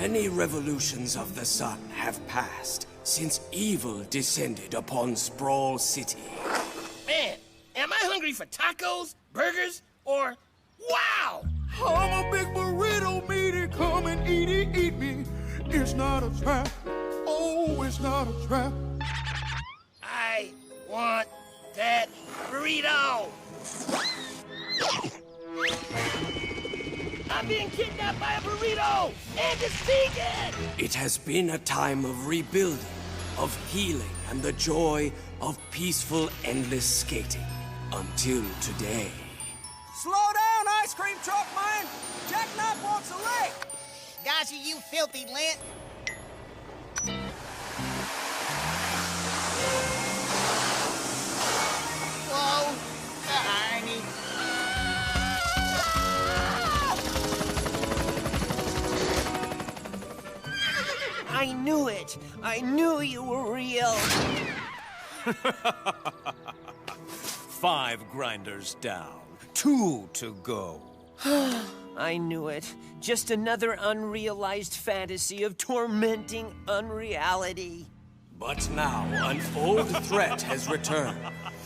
Many revolutions of the sun have passed since evil descended upon Sprawl City. Man, am I hungry for tacos, burgers, or wow? I'm a big burrito meaty, come and eat me. It's not a trap, oh, it's not a trap. I want that burrito. I'm being kidnapped by a burrito, and it's vegan! It has been a time of rebuilding, of healing, and the joy of peaceful, endless skating. Until today. Slow down, ice cream truck man! Jack Knife wants a lick! Gotcha, you filthy lint! Whoa! Arnie! I knew it! I knew you were real! 5 grinders down. 2 to go. I knew it. Just another unrealized fantasy of tormenting unreality. But now an old threat has returned,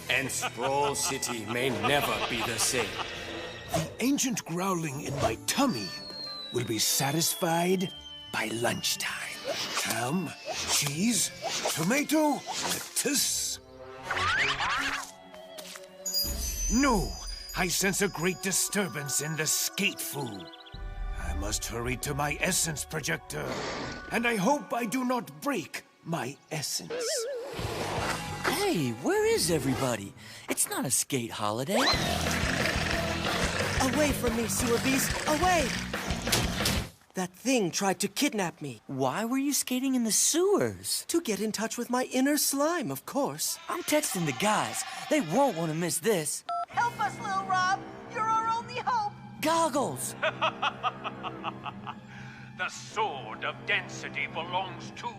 and Sprawl City may never be the same. The ancient growling in my tummy will be satisfied by lunchtime. Ham, cheese, tomato, lettuce. No, I sense a great disturbance in the skate food. I must hurry to my essence projector, and I hope I do not break my essence. Hey, where is everybody? It's not a skate holiday. Away from me, sewer beast, away! That thing tried to kidnap me. Why were you skating in the sewers? To get in touch with my inner slime, of course. I'm texting the guys. They won't want to miss this. Help us, Lil Rob! You're our only hope! Goggles! The sword of density belongs to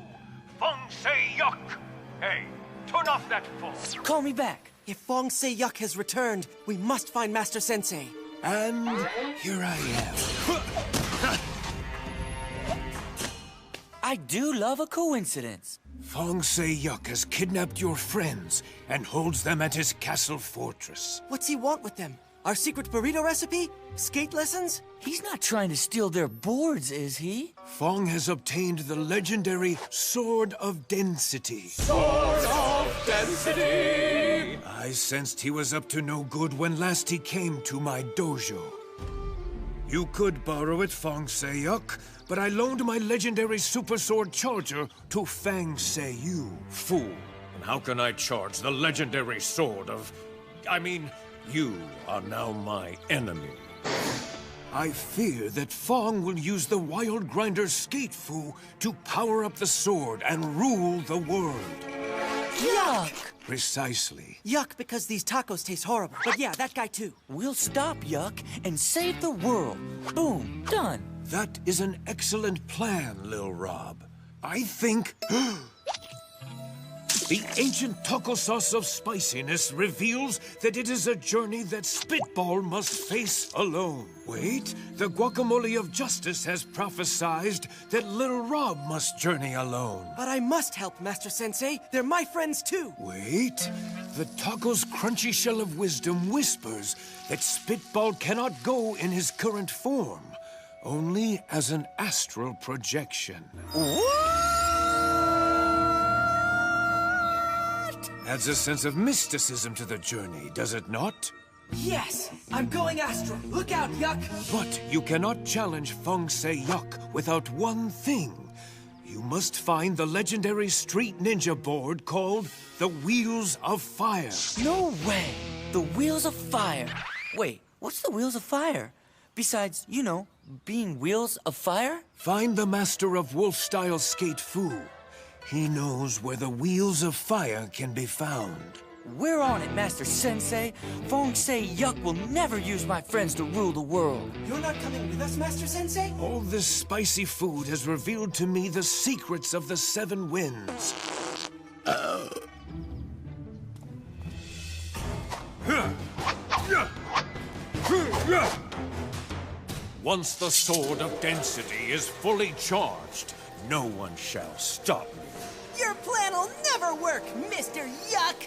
Fong Say Yuck. Hey, turn off that phone. Call me back. If Fong Say Yuck has returned, we must find Master Sensei. And here I am. I do love a coincidence. Fong Say Yuck has kidnapped your friends and holds them at his castle fortress. What's he want with them? Our secret burrito recipe? Skate lessons? He's not trying to steal their boards, is he? Fong has obtained the legendary Sword of Density. Sword of Density! I sensed he was up to no good when last he came to my dojo. You could borrow it, Fong Say Yuck, but I loaned my legendary Super Sword Charger to Fang Say You. Fool. And how can I charge the legendary sword of... I mean, you are now my enemy. I fear that Fong will use the Wild Grinder Skate Fu to power up the sword and rule the world. Yuck! Precisely. Yuck because these tacos taste horrible. But yeah, that guy too. We'll stop Yuck and save the world. Boom, done. That is an excellent plan, Lil Rob. I think... The ancient taco sauce of spiciness reveals that it is a journey that Spitball must face alone. Wait, the guacamole of justice has prophesized that Lil Rob must journey alone. But I must help, Master Sensei. They're my friends too. Wait, the taco's crunchy shell of wisdom whispers that Spitball cannot go in his current form, only as an astral projection. Adds a sense of mysticism to the journey, does it not? Yes! I'm going astral. Look out, Yuck! But you cannot challenge Fong Say Yuck without one thing. You must find the legendary street ninja board called the Wheels of Fire. No way! The Wheels of Fire. Wait, what's the Wheels of Fire? Besides, you know, being Wheels of Fire? Find the master of wolf-style skate fu. He knows where the Wheels of Fire can be found. We're on it, Master Sensei. Fong Say Yuck will never use my friends to rule the world. You're not coming with us, Master Sensei? All this spicy food has revealed to me the secrets of the 7 winds. Once the Sword of Density is fully charged, no one shall stop me. Your plan'll never work, Mr. Yuck!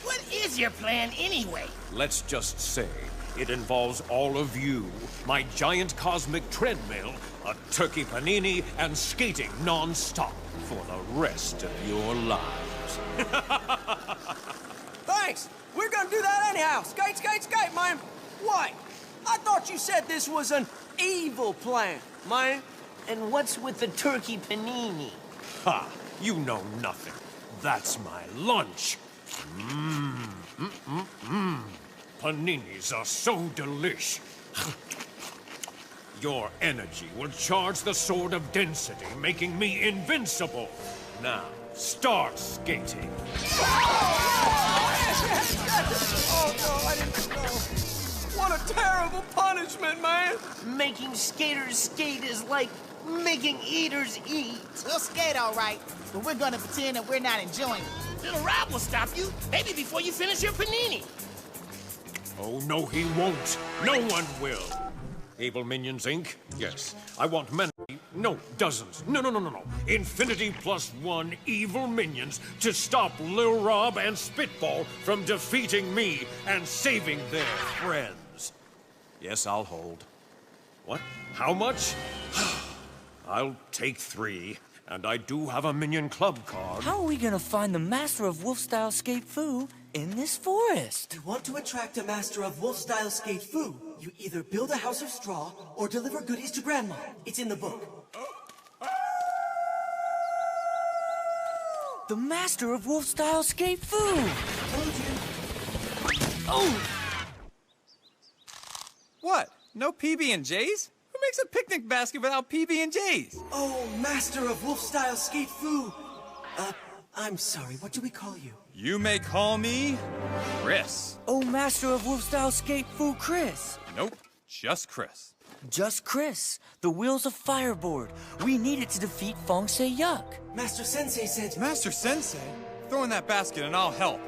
What is your plan anyway? Let's just say it involves all of you, my giant cosmic treadmill, a turkey panini, and skating non-stop for the rest of your lives. Thanks! We're gonna do that anyhow! Skate, skate, skate, man! Why? I thought you said this was an evil plan, man. And what's with the turkey panini? Ha! You know nothing. That's my lunch. Paninis are so delish. Your energy will charge the Sword of Density, making me invincible. Now, start skating. Oh, no, I didn't know. What a terrible punishment, man! Making skaters skate is like making eaters eat. We'll skate all right, but we're gonna pretend that we're not enjoying it. Lil Rob will stop you, maybe before you finish your panini. Oh, no, he won't. No one will. Evil Minions, Inc.? Yes. I want many, no, dozens. No. Infinity +1 evil minions to stop Lil Rob and Spitball from defeating me and saving their friends. Yes, I'll hold. What? How much? I'll take 3, and I do have a Minion Club card. How are we gonna find the master of wolf-style skate fu in this forest? You want to attract a master of wolf-style skate fu? You either build a house of straw or deliver goodies to Grandma. It's in the book. The master of wolf-style skate fu! Told you. Oh! What? No PB&Js? Who makes a picnic basket without PB&Js? Oh, master of wolf-style skate fu. I'm sorry, what do we call you? You may call me Chris. Oh, master of wolf-style skate fu, Chris. Nope, just Chris. Just Chris, the wheels of fireboard. We need it to defeat Fong Say Yuck. Master Sensei said... Master Sensei? Throw in that basket and I'll help.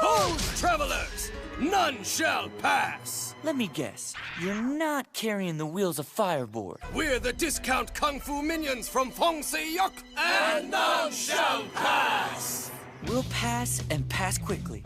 Hold, travelers! None shall pass! Let me guess, you're not carrying the wheels of fireboard. We're the discount Kung Fu minions from Fong Say Yuck, and none shall pass! We'll pass and pass quickly.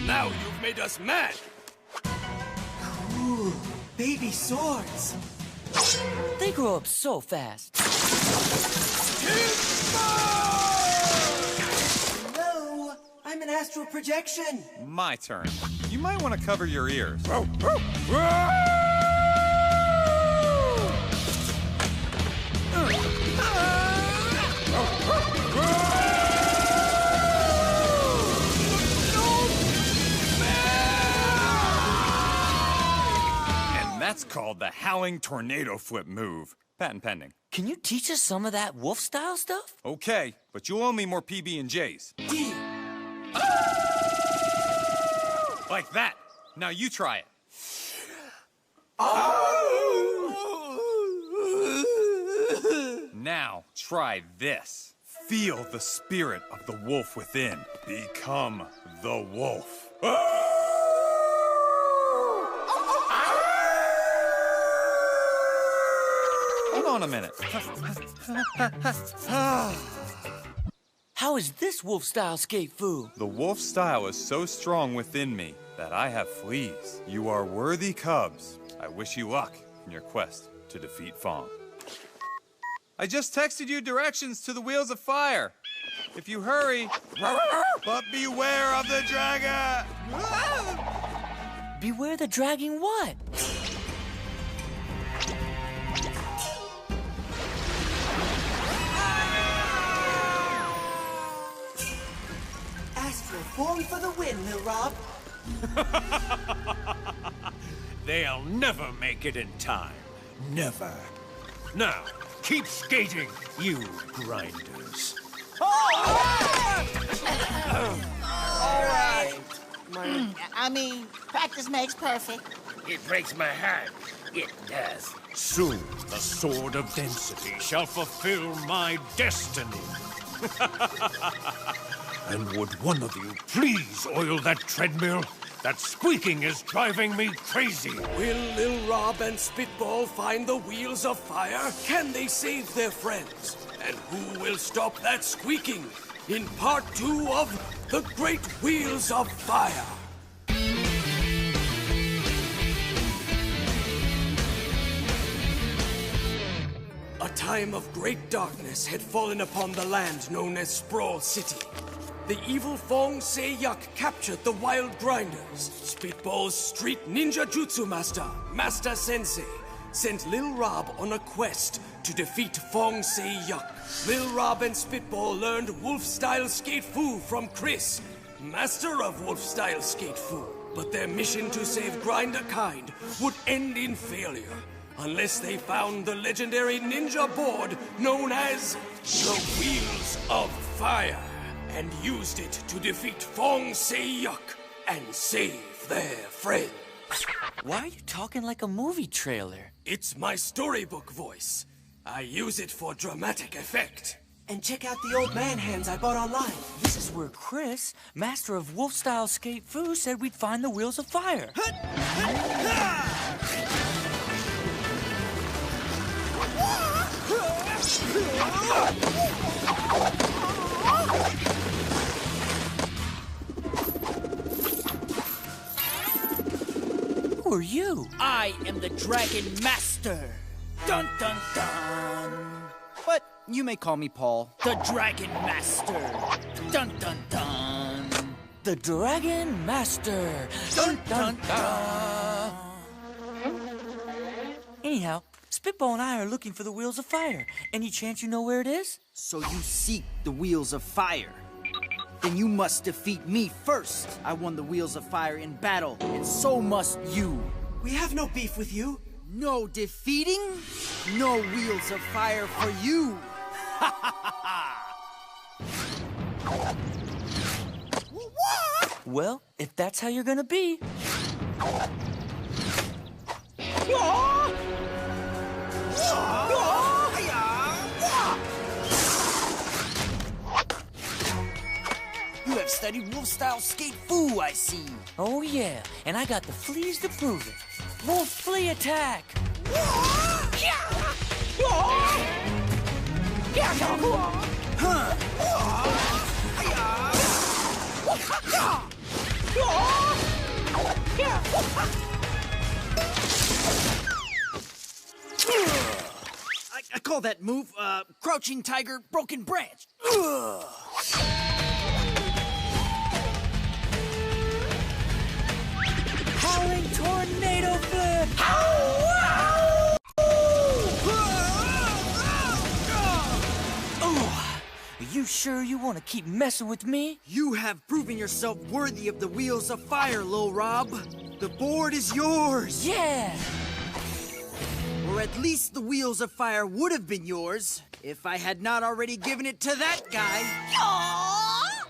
Now you've made us mad! Ooh, baby swords. They grow up so fast. Hello, I'm an astral projection. My turn. You might want to cover your ears. That's called the Howling Tornado Flip move. Patent pending. Can you teach us some of that wolf-style stuff? Okay, but you owe me more PB&Js. Deal. Like that. Now you try it. Now try this. Feel the spirit of the wolf within. Become the wolf. Hold on a minute. How is this wolf-style skate fu? The wolf style is so strong within me that I have fleas. You are worthy cubs. I wish you luck in your quest to defeat Fong. I just texted you directions to the Wheels of Fire. If you hurry, but beware of the dragon! Beware the dragging what? Astral form for the win, Lil Rob. They'll never make it in time. Never. Now, keep skating, you grinders. I mean, practice makes perfect. It breaks my heart. It does. Soon the Sword of Density shall fulfill my destiny. And would one of you please oil that treadmill? That squeaking is driving me crazy. Will Lil Rob and Spitball find the wheels of fire? Can they save their friends? And who will stop that squeaking in part 2 of The Great Wheels of Fire? A time of great darkness had fallen upon the land known as Sprawl City. The evil Fong Say Yuck captured the Wild Grinders. Spitball's street ninja jutsu master, Master Sensei, sent Lil Rob on a quest to defeat Fong Say Yuck. Lil Rob and Spitball learned Wolf-style skate fu from Chris, master of Wolf-style skate fu. But their mission to save Grinder kind would end in failure unless they found the legendary ninja board known as the Wheels of Fire and used it to defeat Fong Say Yuck and save their friends. Why are you talking like a movie trailer? It's my storybook voice. I use it for dramatic effect. And check out the old man hands I bought online. This is where Chris, master of Wolf-style skate fu, said we'd find the Wheels of Fire. Who are you? I am the Dragon Master. Dun dun dun. But you may call me Paul. The Dragon Master. Dun dun dun. The Dragon Master. Dun dun dun. Anyhow, Spitball and I are looking for the Wheels of Fire. Any chance you know where it is? So you seek the Wheels of Fire. Then you must defeat me first. I won the Wheels of Fire in battle, and so must you. We have no beef with you. No defeating, no Wheels of Fire for you. Ha ha ha! Well, if that's how you're gonna be. You have studied Wolf-style skate fu, I see. Oh yeah, and I got the fleas to prove it. Wolf flea attack! I call that move, Crouching Tiger, Broken Branch. Howling tornado flip! Oh, are you sure you want to keep messing with me? You have proven yourself worthy of the Wheels of Fire, Lil Rob. The board is yours. Yeah! Or at least the Wheels of Fire would have been yours if I had not already given it to that guy.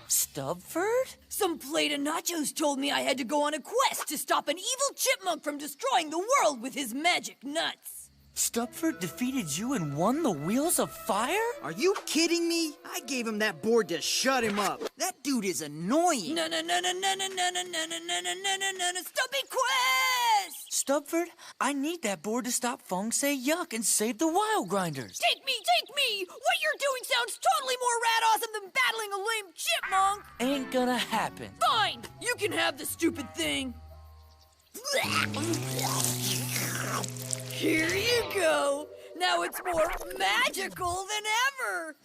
Stubford? Some plate of nachos told me I had to go on a quest to stop an evil chipmunk from destroying the world with his magic nuts. Stubford defeated you and won the Wheels of Fire? Are you kidding me? I gave him that board to shut him up. That dude is annoying. No, Stubby quest! Stubford, I need that board to stop Fong Say Yuck and save the Wild Grinders. Take me! What you're doing sounds totally more rad awesome than battling a lame chipmunk! Ain't gonna happen. Fine! You can have the stupid thing. Here you go! Now it's more magical than ever!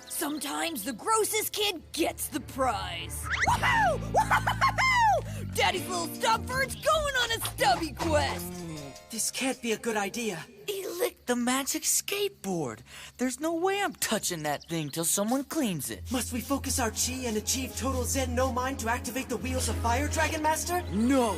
Sometimes the grossest kid gets the prize. Woohoo! Woohoo! Daddy's little Stubford's going on a stubby quest! This can't be a good idea. He licked the magic skateboard. There's no way I'm touching that thing till someone cleans it. Must we focus our chi and achieve total Zen no mind to activate the Wheels of Fire, Dragon Master? No.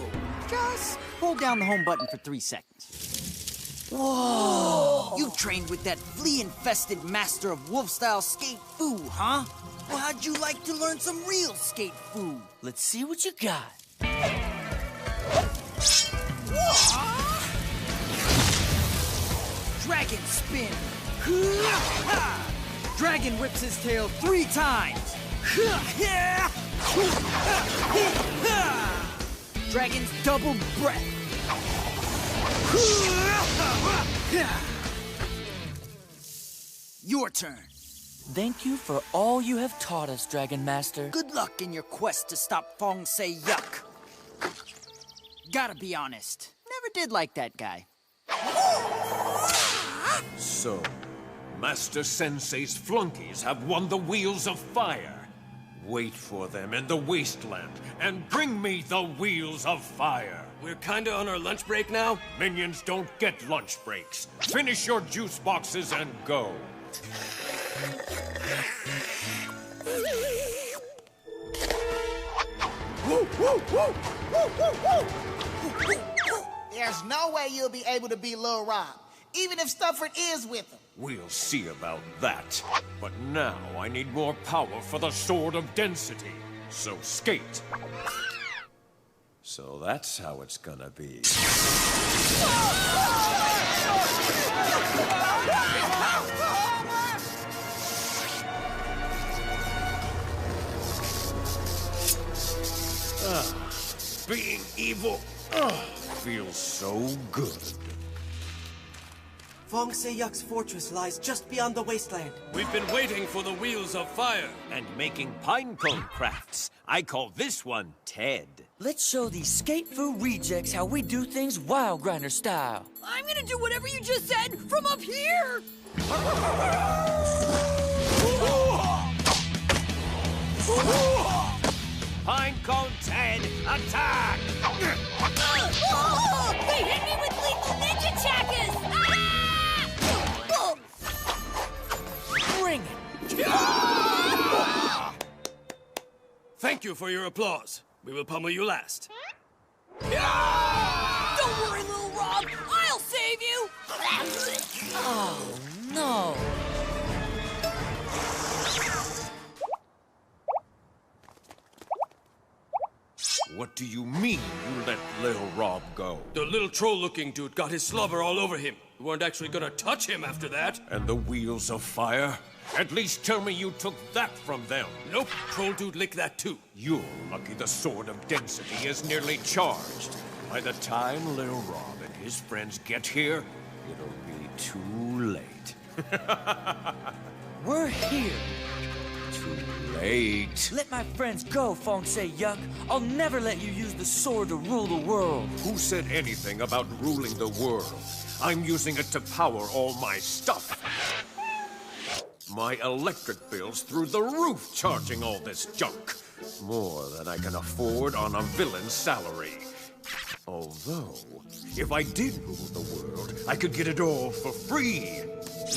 Just hold down the home button for 3 seconds. Whoa! You trained with that flea-infested master of wolf-style skate fu, huh? Well, how'd you like to learn some real skate fu? Let's see what you got. Dragon spin. Dragon whips his tail 3 times. Dragon's double breath. Your turn. Thank you for all you have taught us, Dragon Master. Good luck in your quest to stop Fong Say Yuck. Gotta be honest, never did like that guy. So, Master Sensei's flunkies have won the Wheels of Fire. Wait for them in the wasteland and bring me the Wheels of Fire. We're kinda on our lunch break now. Minions don't get lunch breaks. Finish your juice boxes and go. There's no way you'll be able to beat Lil Rob, even if Stubford is with him. We'll see about that. But now I need more power for the Sword of Density. So skate. So that's how it's gonna be. Being evil feels so good. Fong Say Yuck's fortress lies just beyond the wasteland. We've been waiting for the Wheels of Fire. And making pinecone crafts. I call this one Ted. Let's show these skate-foo rejects how we do things Wild Grinder style. I'm gonna do whatever you just said from up here! Pinecone Ted, attack! They hit me with lethal ninja chakas! Bring it! Thank you for your applause. We will pummel you last. Don't worry, Lil Rob. I'll save you! Oh, no. What do you mean you let Lil Rob go? The little troll-looking dude got his slobber all over him. We weren't actually gonna touch him after that. And the Wheels of Fire? At least tell me you took that from them. Nope, troll dude licked that too. You're lucky the Sword of Density is nearly charged. By the time Lil Rob and his friends get here, it'll be too late. We're here. Too late. Let my friends go, Fong Say Yuck. I'll never let you use the sword to rule the world. Who said anything about ruling the world? I'm using it to power all my stuff. My electric bill's through the roof charging all this junk. More than I can afford on a villain's salary. Although, if I did rule the world, I could get it all for free.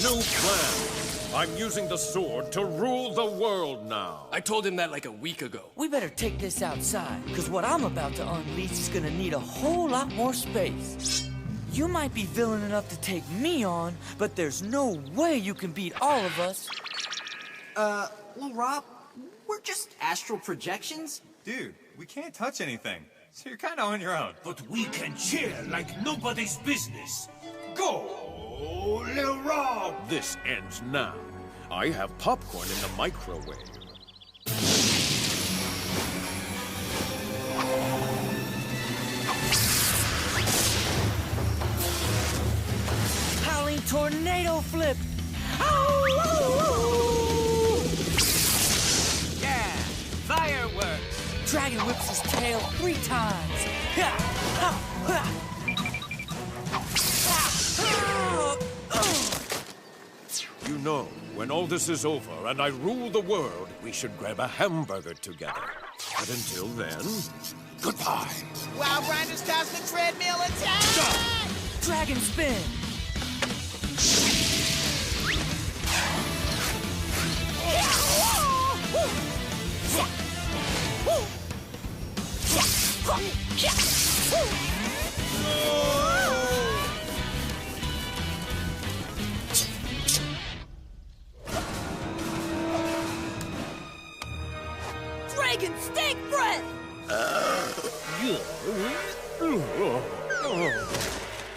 New plan. I'm using the sword to rule the world now. I told him that like a week ago. We better take this outside, because what I'm about to unleash is gonna need a whole lot more space. You might be villain enough to take me on, but there's no way you can beat all of us. Lil Rob, we're just astral projections? Dude, we can't touch anything, so you're kind of on your own. But we can cheer like nobody's business. Go, Lil Rob! This ends now. I have popcorn in the microwave. Howling tornado flip! Yeah, fireworks! Dragon whips his tail 3 times. You know, when all this is over and I rule the world, we should grab a hamburger together. But until then, goodbye. Wild Grinder's Cosmic Treadmill attack! Dragon spin! Dragon stink breath!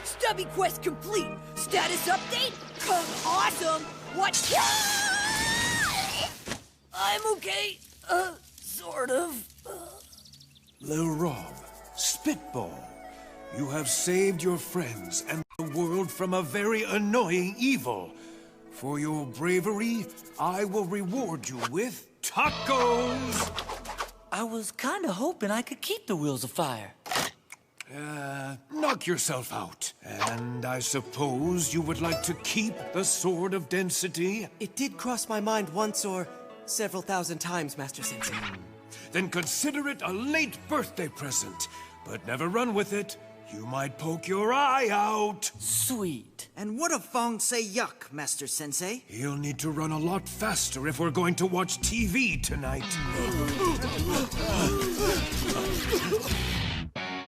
Stubby quest complete. Status update? Come awesome. What? I'm okay. Sort of. Lil Rob, Spitball, you have saved your friends and the world from a very annoying evil. For your bravery, I will reward you with tacos! I was kinda hoping I could keep the wheels of fire. Knock yourself out. And I suppose you would like to keep the Sword of Density? It did cross my mind once or several thousand times, Master Sensei. Then consider it a late birthday present. But never run with it. You might poke your eye out. Sweet. And what of Fong Say Yuck, Master Sensei? He'll need to run a lot faster if we're going to watch TV tonight.